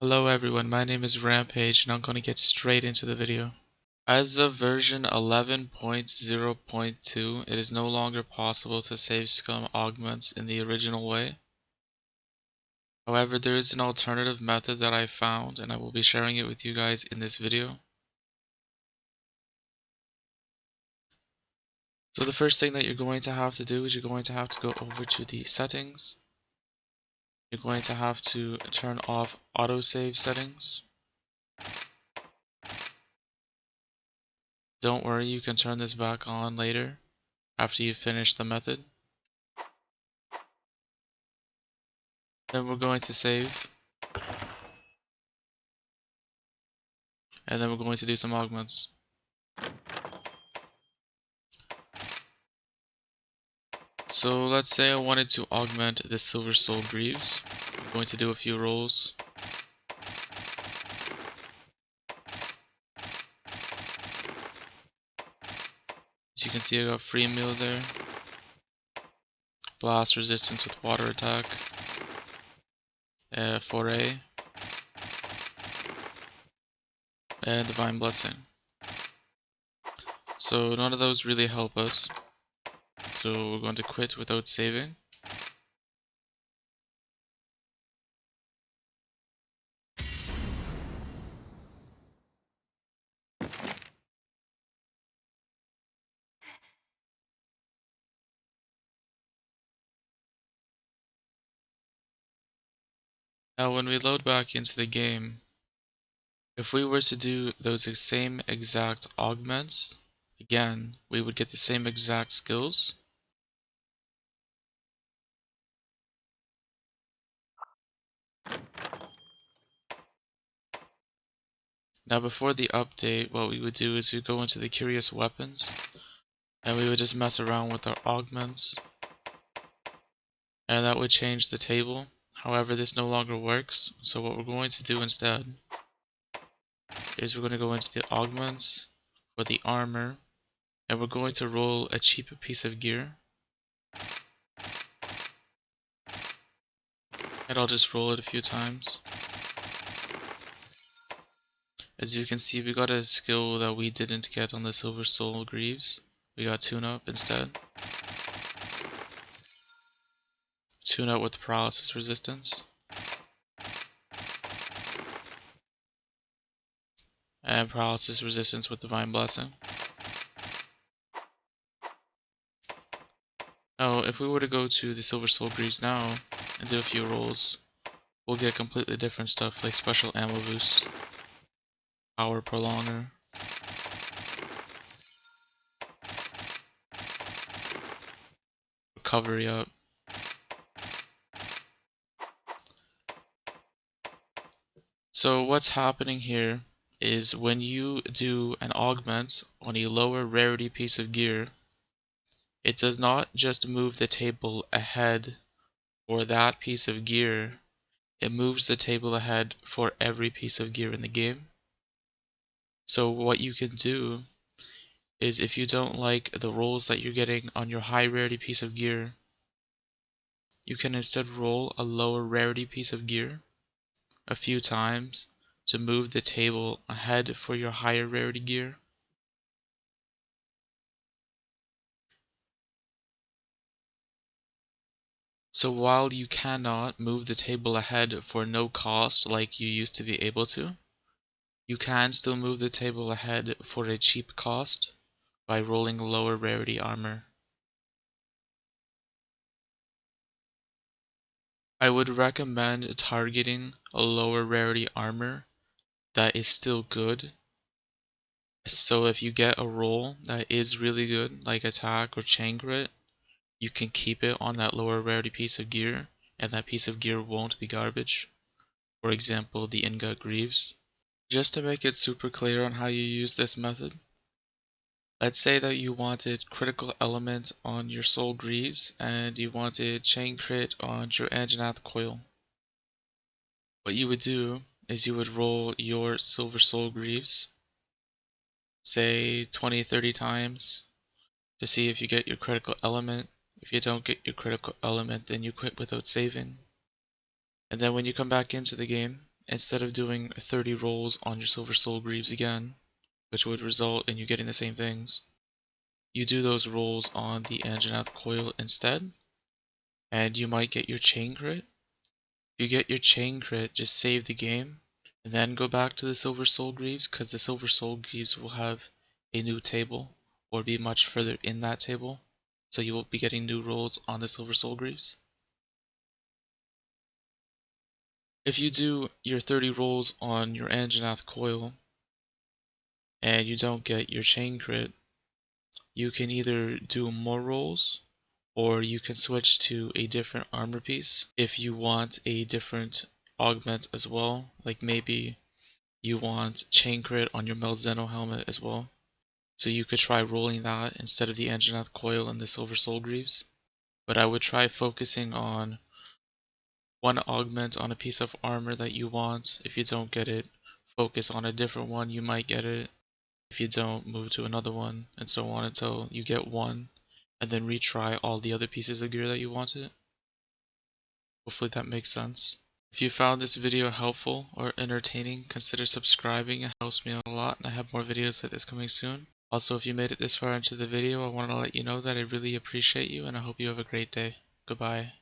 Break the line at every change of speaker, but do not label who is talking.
Hello everyone, my name is Rampage and I'm going to get straight into the video. As of version 11.0.2, it is no longer possible to save Scum Augments in the original way. However, there is an alternative method that I found and I will be sharing it with you guys in this video. So the first thing that you're going to have to do is you're going to have to go over to the settings. You're going to have to turn off autosave settings. Don't worry, you can turn this back on later after you finish the method. Then we're going to save. And then we're going to do some augments. So let's say I wanted to augment the Silver Soul Greaves. I'm going to do a few rolls. As you can see, I got free meal there. Blast resistance with water attack. Foray. And Divine Blessing. So none of those really help us. So we're going to quit without saving. Now when we load back into the game, if we were to do those same exact augments, again, we would get the same exact skills. Now before the update, what we would do is we go into the Qurious weapons, and we would just mess around with our augments, and that would change the table. However, this no longer works, so what we're going to do instead is we're going to go into the augments for the armor, and we're going to roll a cheap piece of gear. And I'll just roll it a few times. As you can see, we got a skill that we didn't get on the Silver Soul Greaves. We got Tune Up instead. Tune Up with paralysis resistance. And paralysis resistance with Divine Blessing. Now, if we were to go to the Silver Soul Greaves now and do a few rolls, we'll get completely different stuff like special ammo boost, power prolonger, recovery up. So what's happening here is when you do an augment on a lower rarity piece of gear, it does not just move the table ahead for that piece of gear, it moves the table ahead for every piece of gear in the game. So what you can do is if you don't like the rolls that you're getting on your high rarity piece of gear, you can instead roll a lower rarity piece of gear a few times to move the table ahead for your higher rarity gear. So while you cannot move the table ahead for no cost like you used to be able to, you can still move the table ahead for a cheap cost by rolling lower rarity armor. I would recommend targeting a lower rarity armor that is still good. So if you get a roll that is really good, like attack or chain crit, you can keep it on that lower rarity piece of gear, and that piece of gear won't be garbage. For example, the Ingot Greaves. Just to make it super clear on how you use this method, let's say that you wanted critical element on your Soul Greaves and you wanted chain crit on your Anjanath Coil. What you would do is you would roll your Silver Soul Greaves, say 20-30 times, to see if you get your critical element. If you don't get your critical element, then you quit without saving. And then when you come back into the game, instead of doing 30 rolls on your Silver Soul Greaves again, which would result in you getting the same things, you do those rolls on the Anjanath Coil instead, and you might get your chain crit. If you get your chain crit, just save the game, and then go back to the Silver Soul Greaves, because the Silver Soul Greaves will have a new table, or be much further in that table, so you will be getting new rolls on the Silver Soul Greaves. If you do your 30 rolls on your Anjanath Coil, and you don't get your chain crit, you can either do more rolls, or you can switch to a different armor piece if you want a different augment as well. Like maybe you want chain crit on your Melzeno helmet as well. So you could try rolling that instead of the Anjanath Coil and the Silver Soul Greaves. But I would try focusing on one augment on a piece of armor that you want. If you don't get it, focus on a different one, you might get it. If you don't, move to another one, and so on until you get one, and then retry all the other pieces of gear that you wanted. Hopefully that makes sense. If you found this video helpful or entertaining, consider subscribing. It helps me out a lot, and I have more videos like this coming soon. Also, if you made it this far into the video, I want to let you know that I really appreciate you, and I hope you have a great day. Goodbye.